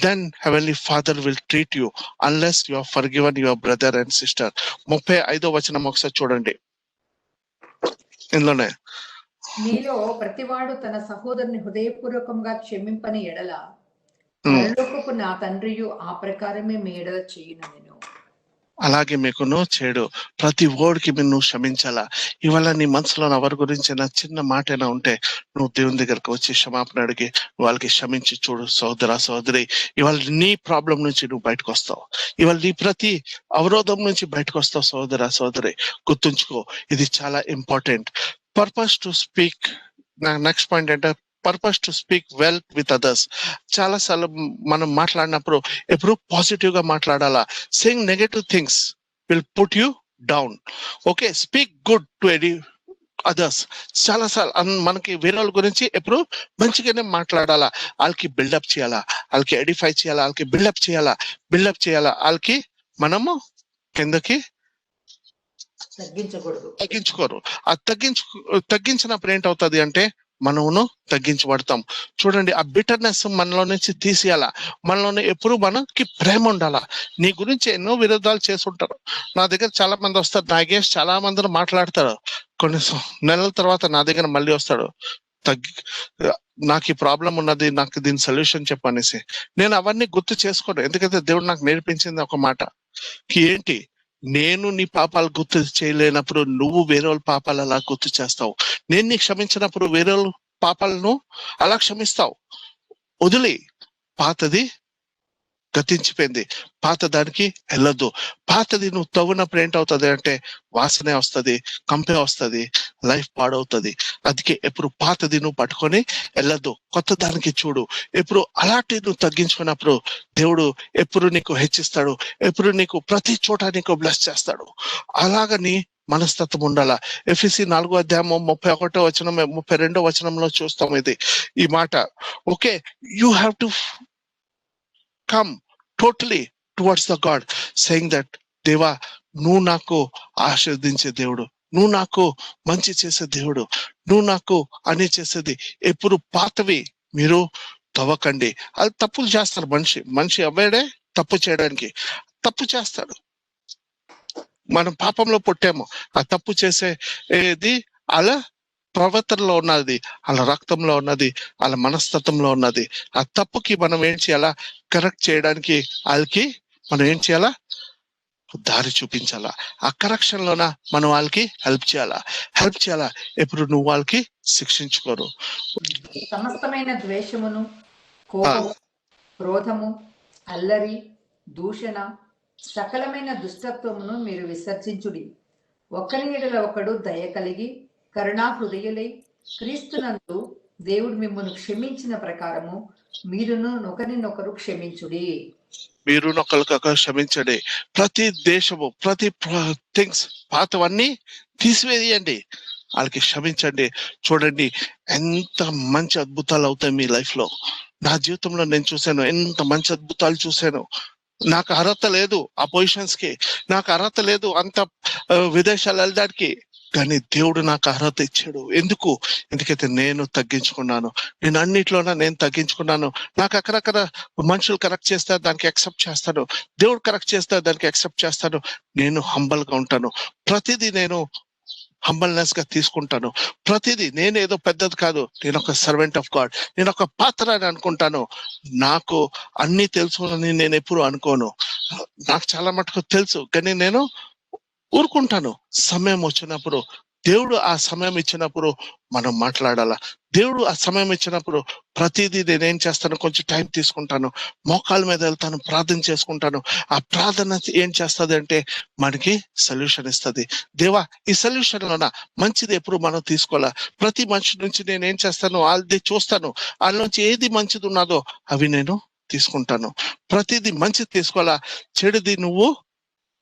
Then Heavenly Father will treat you unless you have forgiven your brother and sister. 35వ వచనం ఒకసారి చూడండి. ఇందులోనే మీలో ప్రతివాడు తన సహోదరుని హృదయపూర్వకంగా క్షమింపని ఎడల పరలోకపు నా తండ్రియు ఆ ప్రకారమే మీ ఎడల చేయునెను. అలాగే మీకును చేయడు. ప్రతి ఓడికి నువ్వు క్షమించాలా. ఇవాళ నీ మనసులో ఎవరి గురించి నా చిన్న మాట అయినా ఉంటే నువ్వు దేవుని దగ్గరకు వచ్చి క్షమాపణ అడిగి వాళ్ళకి క్షమించి చూడు. సోదర సోదరి, ఇవాళ నీ ప్రాబ్లం నుంచి నువ్వు బయటకు వస్తావు. ఇవాళ నీ ప్రతి అవరోధం నుంచి బయటకు వస్తావు. సోదర సోదరి, గుర్తుంచుకో, ఇది చాలా important. Purpose to speak. Next point అంటే purpose to speak well with others. చాలా సార్లు మనం మాట్లాడినప్పుడు ఎప్పుడు పాజిటివ్ గా మాట్లాడాలా. Saying negative things will put you down. Okay, speak good to others. చాలా సార్లు మనకి వేరే వాళ్ళ గురించి ఎప్పుడు మంచిగానే మాట్లాడాలా. వాళ్ళకి బిల్డప్ చేయాలా, వాళ్ళకి ఎడిఫై చేయాలా, వాళ్ళకి బిల్డప్ చేయాలా. వాళ్ళకి మనము కిందకి తగ్గించుకోరు. ఆ తగ్గించినప్పుడు ఏంటవుతుంది అంటే మనమును తగ్గించబడతాం. చూడండి, ఆ బిటర్నెస్ మనలో నుంచి తీసేయాలా. మనలోనే ఎప్పుడు మనకి ప్రేమ ఉండాలా. నీ గురించి ఎన్నో విరోధాలు చేసుంటారు. నా దగ్గర చాలా మంది వస్తారు, నా అగేన్స్ట్ చాలా మంది మాట్లాడతారు. కొన్ని నెలల తర్వాత నా దగ్గర మళ్ళీ వస్తాడు, నాకు ఈ ప్రాబ్లం ఉన్నది, నాకు దీని సొల్యూషన్ చెప్పనేసి. నేను అవన్నీ గుర్తు చేసుకోను. ఎందుకంటే దేవుడు నాకు నేర్పించింది ఒక మాట, ఏంటి, నేను నీ పాపాలు గుర్తు చేయలేనప్పుడు నువ్వు వేరే వాళ్ళ పాపాలు అలా గుర్తు చేస్తావు. నేను నీకు క్షమించినప్పుడు వేరే వాళ్ళ పాపాలను అలా క్షమిస్తావు. వదిలి, పాతది గతించిపోయింది, పాత దానికి వెళ్ళొద్దు. పాతది నువ్వు తవ్వినప్పుడు ఏంటవుతుంది అంటే వాసనే వస్తుంది, కంపే వస్తుంది, లైఫ్ పాడవుతుంది. అందుకే ఎప్పుడు పాతది నువ్వు పట్టుకొని వెళ్ళొద్దు, కొత్త దానికి చూడు. ఎప్పుడు అలాంటి నువ్వు తగ్గించుకున్నప్పుడు దేవుడు ఎప్పుడు నీకు హెచ్చిస్తాడు, ఎప్పుడు నీకు ప్రతి చోట నీకు బ్లెస్ చేస్తాడు. అలాగని మనస్తత్వం ఉండాలా. ఎఫెసీ 4వ అధ్యాయం 31వ వచనం 32వ వచనంలో చూస్తాం ఈ మాట. Okay, you have to come totally towards the God, saying that దేవా, నువ్వు నాకు ఆశీర్వదించే దేవుడు, నువ్వు నాకు మంచి చేసే దేవుడు, నువ్వు నాకు అని చేసేది. ఎప్పుడు పాతవి మీరు తవ్వకండి. అది తప్పులు చేస్తారు. మనిషి అవ్వాడే తప్పు చేయడానికి. తప్పు చేస్తాడు. మనం పాపంలో పుట్టాము. ఆ తప్పు చేసేది అలా ప్రవర్తనలో ఉన్నది, వాళ్ళ రక్తంలో ఉన్నది, వాళ్ళ మనస్తత్వంలో ఉన్నది. ఆ తప్పుకి మనం ఏం చేయాలా? కరెక్ట్ చేయడానికి వాళ్ళకి మనం ఏం చేయాలా? దారి చూపించాలా. ఆ కరెక్షన్ లోన మనం వాళ్ళకి హెల్ప్ చేయాలా. ఎప్పుడు నువ్వు వాళ్ళకి శిక్షించుకోరు. సమస్తమైన ద్వేషమును, కోపము, క్రోధము, అల్లరి, దూషణ, సకలమైన దుష్టత్వమును మీరు విసర్జించుడి. ఒకరి ఎడల ఒకడు దయ కలిగి కరుణా హృదయులై క్రీస్తునందు దేవుడు మిమ్మల్ని క్షమించిన ప్రకారము మీరును ఒకరినొకరు క్షమించుడి. క్షమించండి. ప్రతి దేశము, ప్రతి థింగ్స్ పాతవన్నీ తీసివేయండి, వాళ్ళకి క్షమించండి. చూడండి, ఎంత మంచి అద్భుతాలు అవుతాయి మీ లైఫ్ లో. నా జీవితంలో నేను చూశాను, ఎంత మంచి అద్భుతాలు చూశాను. నాకు అర్హత లేదు ఆ పొజిషన్స్ కి, నాకు అర్హత లేదు అంత విదేశాలు వెళ్ళడానికి, కానీ దేవుడు నాకు అర్హత ఇచ్చాడు. ఎందుకైతే నేను తగ్గించుకున్నాను. నేను అన్నిట్లోనే నేను తగ్గించుకున్నాను. నాకు అక్కడక్కడ మనుషులు కరెక్ట్ చేస్తే దానికి యాక్సెప్ట్ చేస్తాను, దేవుడు కరెక్ట్ చేస్తే దానికి యాక్సెప్ట్ చేస్తాను. నేను హంబల్ గా ఉంటాను. ప్రతిదీ నేను హంబల్నెస్ గా తీసుకుంటాను. ప్రతిదీ నేను ఏదో పెద్దది కాదు, నేను ఒక సర్వెంట్ ఆఫ్ గాడ్, నేను ఒక పాత్ర అని అనుకుంటాను. నాకు అన్ని తెలుసు అని నేను ఎప్పుడు అనుకోను. నాకు చాలా మటుకు తెలుసు, కానీ నేను ఊరుకుంటాను. సమయం వచ్చినప్పుడు దేవుడు ఆ సమయం ఇచ్చినప్పుడు మనం మాట్లాడాలా. దేవుడు ఆ సమయం ఇచ్చినప్పుడు ప్రతిదీ నేనేం చేస్తాను, కొంచెం టైం తీసుకుంటాను, మోకాళ్ళ మీద వెళ్తాను, ప్రార్థన చేసుకుంటాను. ఆ ప్రార్థన ఏం చేస్తుంది అంటే మనకి సొల్యూషన్ ఇస్తుంది. దేవా, ఈ సొల్యూషన్ లోన మంచిది ఎప్పుడు మనం తీసుకోవాలా. ప్రతి మనిషి నుంచి నేను ఏం చేస్తాను, వాళ్ళది చూస్తాను, వాళ్ళ నుంచి ఏది మంచిది ఉన్నదో అవి నేను తీసుకుంటాను. ప్రతిదీ మంచిది తీసుకోవాలా. చెడుది నువ్వు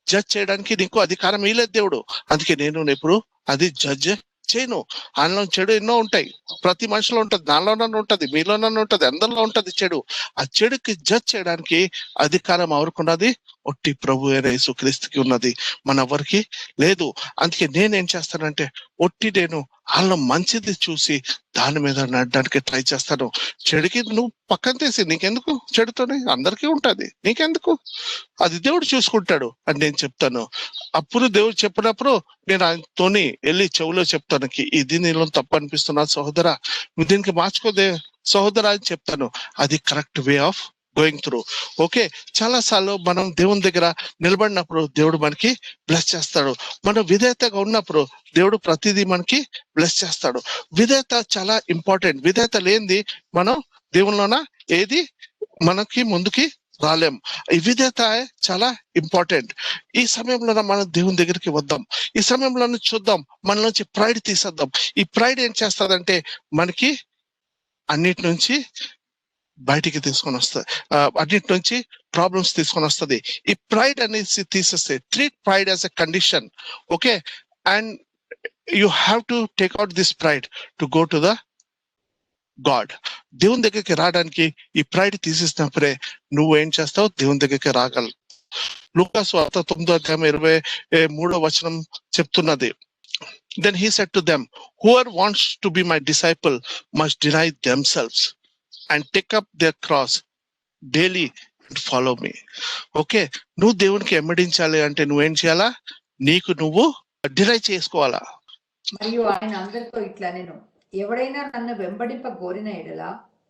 జడ్జ్ చేయడానికి నీకు అధికారం ఇవ్వలేదు దేవుడు. అందుకే నేను ఎప్పుడు అది జడ్జ్ చేయను. అందులో చెడు ఎన్నో ఉంటాయి, ప్రతి మనిషిలో ఉంటది, నాలోనన్నా ఉంటది, మీలోనన్నా ఉంటది, అందరిలో ఉంటది చెడు. ఆ చెడుకి జడ్జ్ చేయడానికి అధికారం ఎవరుకున్నది? ఒట్టి ప్రభు అయిన యేసుక్రీస్తుకి ఉన్నది, మన ఎవరికి లేదు. అందుకే నేనేం చేస్తానంటే ఒట్టి నేను వాళ్ళ మంచిది చూసి దాని మీద నడడానికి ట్రై చేస్తాను. చెడుకి నువ్వు పక్కన తీసి, నీకెందుకు చెడుతోనే, అందరికీ ఉంటది, నీకెందుకు, అది దేవుడు చూసుకుంటాడు అని నేను చెప్తాను. అప్పుడు దేవుడు చెప్పినప్పుడు నేను ఆయనతోని వెళ్ళి చెవులో చెప్తాను, ఇది నీలో తప్పు అనిపిస్తున్నా సహోదరా, నువ్వు దీనికి మార్చుకోదే సహోదరా అని చెప్తాను. అది correct way of going through. Okay, చాలా సార్లు మనం దేవుని దగ్గర నిలబడినప్పుడు దేవుడు మనకి బ్లెస్ చేస్తాడు. మనం విధేయతగా ఉన్నప్పుడు దేవుడు ప్రతిదీ మనకి బ్లెస్ చేస్తాడు. విధేయత చాలా ఇంపార్టెంట్. విధేయత లేనిది మనం దేవునిలోన ఏది మనకి ముందుకి రాలేం. ఈ విధేయత చాలా ఇంపార్టెంట్. ఈ సమయంలో మనం దేవుని దగ్గరికి వద్దాం. ఈ సమయంలో చూద్దాం, మన నుంచి ప్రైడ్ తీసేద్దాం. ఈ ప్రైడ్ ఏం చేస్తుందంటే మనకి అన్నిటి నుంచి బయటికి తీసుకొని వస్తుంది, అన్నిటి నుంచి ప్రాబ్లమ్స్ తీసుకొని వస్తుంది. ఈ ప్రైడ్ అనేది తీసేస్తే, treat pride as a condition. Okay, and you have to take out this pride to go to the God. దేవుని దగ్గరికి రావడానికి ఈ ప్రైడ్ తీసేసినప్పుడే నువ్వు ఏం చేస్తావు, దేవుని దగ్గరికి రాగలవు. లూకాసు వార్త 9:23 చెప్తున్నది, then he said to them, whoever wants to be my disciple must deny themselves and take up their cross daily and follow me. Okay, నువ్వు దేవునికి ఎమ్మడించాలి అంటే నువ్వేం చేయాలా, నీకు నువ్వు డినై చేసుకోవాలా. మరియు ఆయన అందరితో ఇట్లా, నేను ఎవడైనా నన్ను వెంబడింప కోరిన ఎడల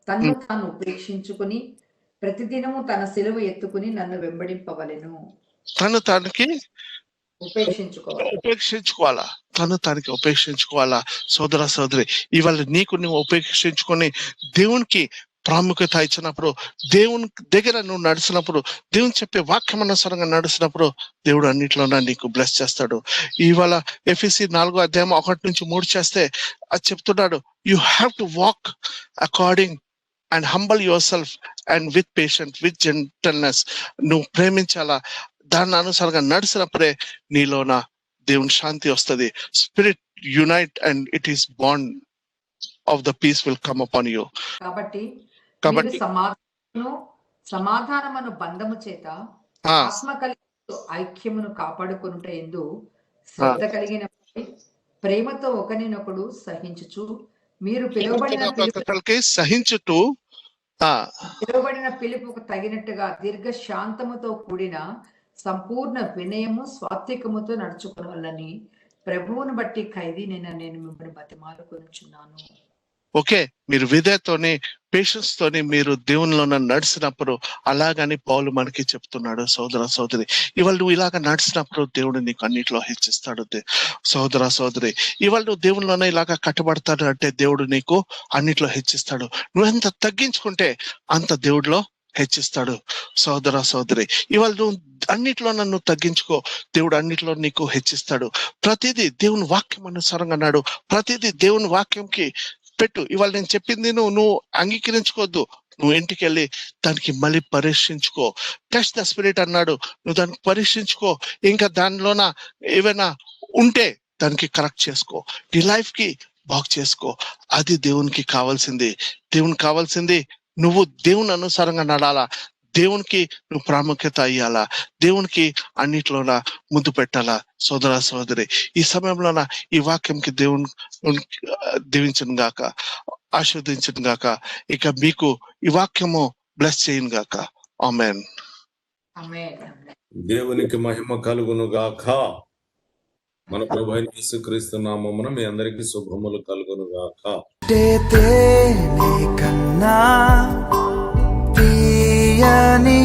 తన్ను తాను ఉపేక్షించుకుని ప్రతిదినము తన సిలువ ఎత్తుకుని నన్ను వెంబడింపవలెను. తను తనకి ఉపేక్షించుకోవాలా, తను తనకి ఉపేక్షించుకోవాలా. సోదర సోదరి, ఇవాళ నీకు నువ్వు ఉపేక్షించుకొని దేవునికి ప్రాముఖ్యత ఇచ్చినప్పుడు, దేవుని దగ్గర నువ్వు నడిచినప్పుడు, దేవుని చెప్పే వాక్యం అనుసారంగా నడిచినప్పుడు దేవుడు అన్నిట్లోనే నీకు బ్లెస్ చేస్తాడు. ఇవాళ ఎఫెసీ 4:1-3 చేస్తే అది చెప్తున్నాడు, you have to walk according and humble your self and with patient with gentleness. నువ్వు ప్రేమించాలా, దాని అనుసారంగా నడిచినప్పుడే నీలోన దేవుని శాంతి వస్తుంది. Spirit unite and it is bond of the peace will come upon you. కాబట్టి సమాధానమును బంధము చేత ఆత్మ కలిగి ఐక్యమును కాపాడుకొనుట యందు శ్రద్ధ కలిగిన ప్రేమతో ఒకరినొకడు సహించుచు, మీరు పిలువబడిన పిలుపుకు తగినట్టుగా దీర్ఘ శాంతముతో కూడిన సంపూర్ణ వినయము స్వాత్వికముతో నడుచుకోవాలని ప్రభువును బట్టి ఖైదీనైనా నేను మిమ్మల్ని బతిమాలుకొనుచున్నాను. ఓకే, మీరు విధేయతోని పేషెన్స్ తోని మీరు దేవునిలో నడిచినప్పుడు, అలాగని పౌలు మనకి చెప్తున్నాడు. సోదర సోదరి, ఇవాళ నువ్వు ఇలాగ నడిచినప్పుడు దేవుడు నీకు అన్నిట్లో హెచ్చిస్తాడు. సోదర సోదరి, ఇవాళ నువ్వు దేవునిలోనే ఇలాగ కట్టబడతాడు అంటే దేవుడు నీకు అన్నిట్లో హెచ్చిస్తాడు. నువ్వు ఎంత తగ్గించుకుంటే అంత దేవుడిలో హెచ్చిస్తాడు. సోదర సోదరి, ఇవాళ నువ్వు అన్నిట్లో నన్ను తగ్గించుకో, దేవుడు అన్నిట్లో నీకు హెచ్చిస్తాడు. ప్రతిదీ దేవుని వాక్యం అనుసారంగా అన్నాడు, ప్రతిదీ దేవుని వాక్యంకి పెట్టు. ఇవాళ నేను చెప్పింది నువ్వు అంగీకరించుకోవద్దు, నువ్వు ఇంటికి వెళ్ళి దానికి మళ్ళీ పరీక్షించుకో. టెస్ట్ ద స్పిరిట్ అన్నాడు, నువ్వు దానికి పరీక్షించుకో. ఇంకా దానిలోన ఏమైనా ఉంటే దానికి కరెక్ట్ చేసుకో, నీ లైఫ్ కి బాగు చేసుకో. అది దేవునికి కావాల్సింది. దేవునికి కావాల్సింది నువ్వు దేవుని అనుసారంగా నడాలా, దేవునికి నువ్వు ప్రాముఖ్యత ఇయ్యాలా, దేవునికి అన్నిట్లోన ముందు పెట్టాలా. సోదర సోదరి, ఈ సమయంలోన ఈ వాక్యంకి దేవుని దీవించను గాక, ఆశీర్వదించను గాక. ఇక మీకు ఈ వాక్యము బ్లెస్ చేయను గాక. ఆమేన్. దేవునికి మహిమ కలుగును గాక. మన ప్రభువైన యేసుక్రీస్తు నామమున మీ అందరికీ శుభములు కలుగును గాక. కన్నా ప్రియని